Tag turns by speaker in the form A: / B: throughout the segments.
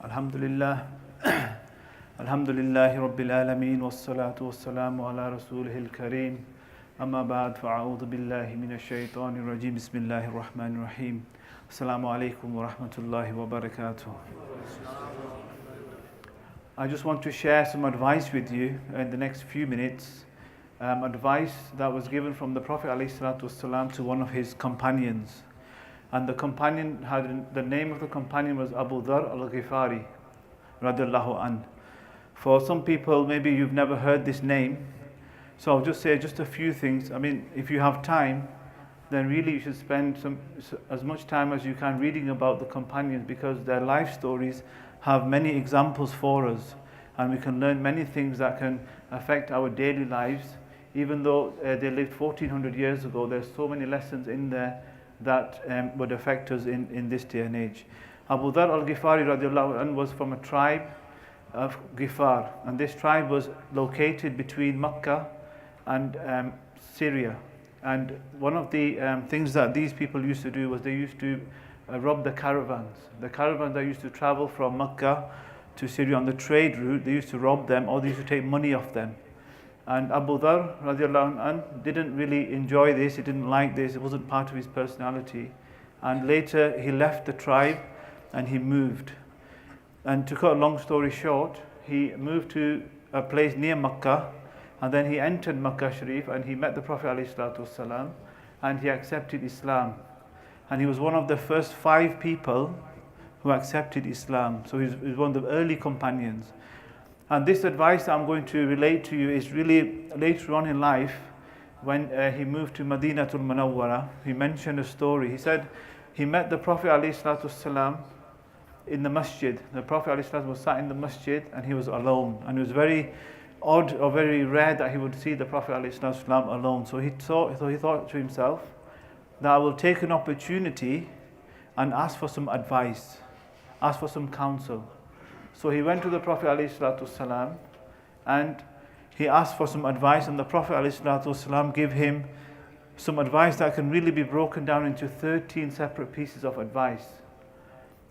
A: Alhamdulillah. Alhamdulillahi Rabbil Alameen. Wassalatu wassalamu ala Rasulihil Kareem. Amma ba'd, fa'a'udhu billahi minash shaitanir rajim. Bismillahir Rahmanir Rahim. Assalamu alaikum wa rahmatullahi wa barakatuh. I just want to share some advice with you in the next few minutes. Advice that was given from the Prophet ﷺ to one of his companions. And the companion the name of the companion was Abu Dhar al-Ghifari radiallahu an. For some people, maybe you've never heard this name. So I'll just say just a few things. I mean, if you have time, then really you should spend as much time as you can reading about the companions, because their life stories have many examples for us. And we can learn many things that can affect our daily lives. Even though they lived 1400 years ago, there's so many lessons in there that would affect us in this day and age. Abu Dhar al-Ghifari radiallahu anhu was from a tribe of Ghifar, and this tribe was located between Mecca and Syria. And one of the things that these people used to do was they used to rob the caravans. The caravans that used to travel from Mecca to Syria on the trade route, they used to rob them, or they used to take money off them. And Abu Dhar radiallahu anhu didn't really enjoy this, he didn't like this, it wasn't part of his personality. And later he left the tribe and he moved. And to cut a long story short, he moved to a place near Makkah, and then he entered Makkah Sharif and he met the Prophet ﷺ and he accepted Islam. And he was one of the first 5 people who accepted Islam. So he was one of the early companions. And this advice that I'm going to relate to you is really later on in life, when he moved to Madinatul Munawwara. He mentioned a story. He said he met the Prophet ﷺ in the masjid. The Prophet ﷺ was sat in the masjid and he was alone. And it was very odd or very rare that he would see the Prophet ﷺ alone. So he thought to himself that I will take an opportunity and ask for some advice, ask for some counsel. So he went to the Prophet ﷺ and he asked for some advice, and the Prophet ﷺ gave him some advice that can really be broken down into 13 separate pieces of advice.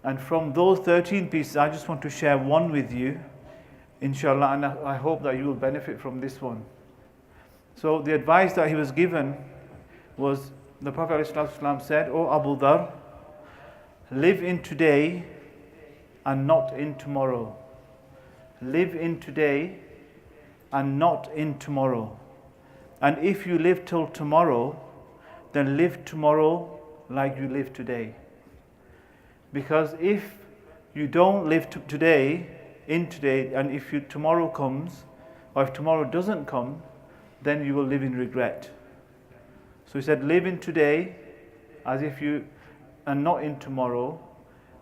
A: And from those 13 pieces, I just want to share one with you, inshallah, and I hope that you will benefit from this one. So the advice that he was given was, the Prophet ﷺ said, "O Abu Dhar, live in today and not in tomorrow. Live in today and not in tomorrow. And if you live till tomorrow, then live tomorrow like you live today. Because if you don't live today, and if tomorrow comes, or if tomorrow doesn't come, then you will live in regret." So he said, live in today as if and not in tomorrow.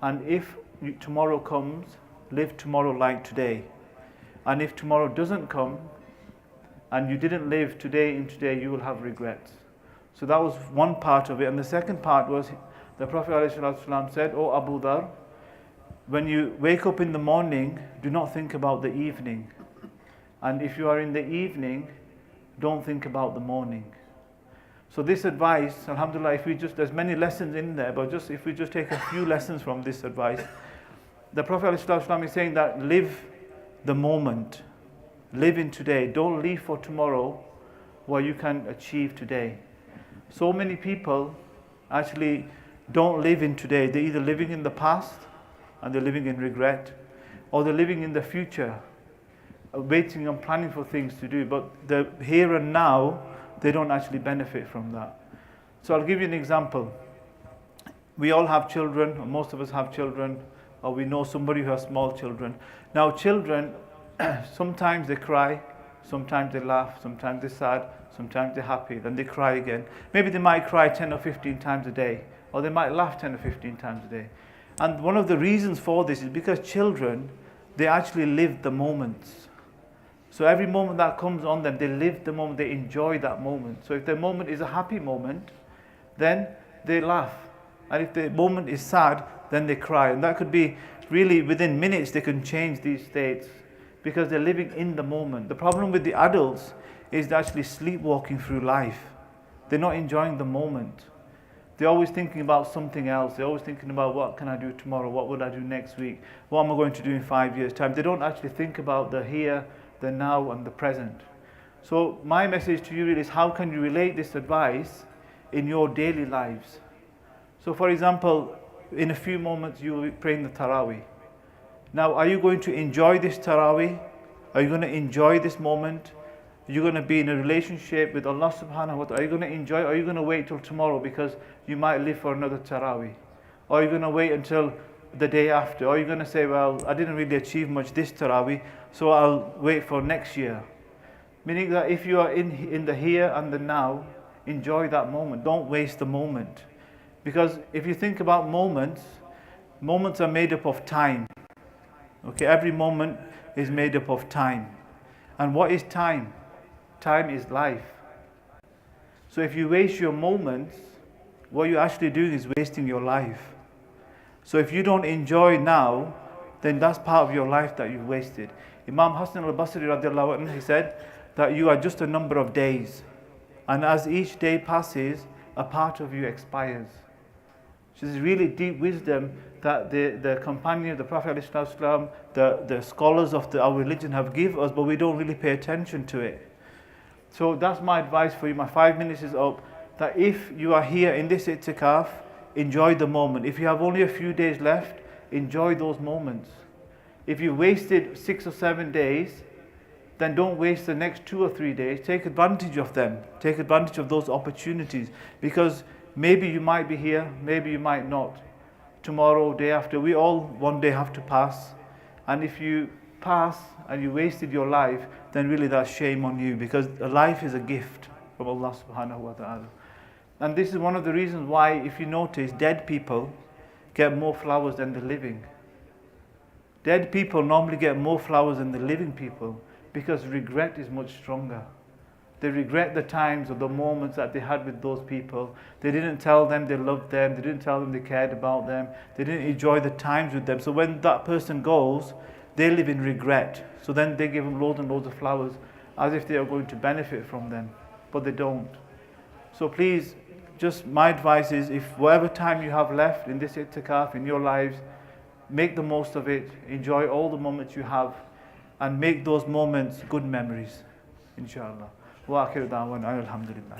A: And if tomorrow comes, live tomorrow like today. And if tomorrow doesn't come and you didn't live today in today, you will have regrets. So that was one part of it. And the second part was, the Prophet ﷺ said, "O Abu Dhar, when you wake up in the morning, do not think about the evening. And if you are in the evening, don't think about the morning." So this advice, alhamdulillah, there's many lessons in there, but if we just take a few lessons from this advice, the Prophet ﷺ is saying that live the moment, live in today, don't live for tomorrow what you can achieve today. So many people actually don't live in today. They're either living in the past and they're living in regret, or they're living in the future, waiting and planning for things to do, but the here and now, they don't actually benefit from that. So I'll give you an example. We all have children, or most of us have children, or we know somebody who has small children. Now children, sometimes they cry, sometimes they laugh, sometimes they're sad, sometimes they're happy, then they cry again. Maybe they might cry 10 or 15 times a day, or they might laugh 10 or 15 times a day. And one of the reasons for this is because children, they actually live the moments. So every moment that comes on them, they live the moment, they enjoy that moment. So if the moment is a happy moment, then they laugh. And if the moment is sad, then they cry. And that could be really within minutes, they can change these states because they're living in the moment. The problem with the adults is they're actually sleepwalking through life. They're not enjoying the moment. They're always thinking about something else. They're always thinking about what can I do tomorrow, what would I do next week, what am I going to do in 5 years' time. They don't actually think about the here, the now and the present. So my message to you really is, how can you relate this advice in your daily lives? So for example, in a few moments you will be praying the Taraweeh. Now, are you going to enjoy this Taraweeh? Are you going to enjoy this moment? Are you going to be in a relationship with Allah subhanahu wa ta'ala? Are you going to enjoy it? Or are you going to wait till tomorrow because you might live for another Taraweeh? Or are you going to wait until the day after? Or are you going to say, well, I didn't really achieve much this Taraweeh, so I'll wait for next year? Meaning that if you are in the here and the now, enjoy that moment. Don't waste the moment. Because if you think about moments, moments are made up of time. Okay, every moment is made up of time. And what is time? Time is life. So if you waste your moments, what you're actually doing is wasting your life. So if you don't enjoy now, then that's part of your life that you've wasted. Imam Hassan al-Basri radiallahu anhu, he said that you are just a number of days. And as each day passes, a part of you expires. So this is really deep wisdom that the companion of the Prophet ﷺ, the scholars of our religion have given us, but we don't really pay attention to it. So that's my advice for you. My 5 minutes is up. That if you are here in this i'tikaf, enjoy the moment. If you have only a few days left, enjoy those moments. If you wasted 6 or 7 days, then don't waste the next 2 or 3 days. Take advantage of them. Take advantage of those opportunities. Because maybe you might be here, maybe you might not. Tomorrow, day after, we all one day have to pass. And if you pass and you wasted your life, then really that's shame on you, because life is a gift from Allah subhanahu wa ta'ala. And this is one of the reasons why, if you notice, dead people get more flowers than the living. Dead people normally get more flowers than the living people, because regret is much stronger. They regret the times or the moments that they had with those people. They didn't tell them they loved them. They didn't tell them they cared about them. They didn't enjoy the times with them. So when that person goes, they live in regret. So then they give them loads and loads of flowers as if they are going to benefit from them. But they don't. So please, just my advice is, if whatever time you have left in this i'tikaf, in your lives, make the most of it. Enjoy all the moments you have. And make those moments good memories. Inshallah. Wa akhiru da'wana alhamdulillah.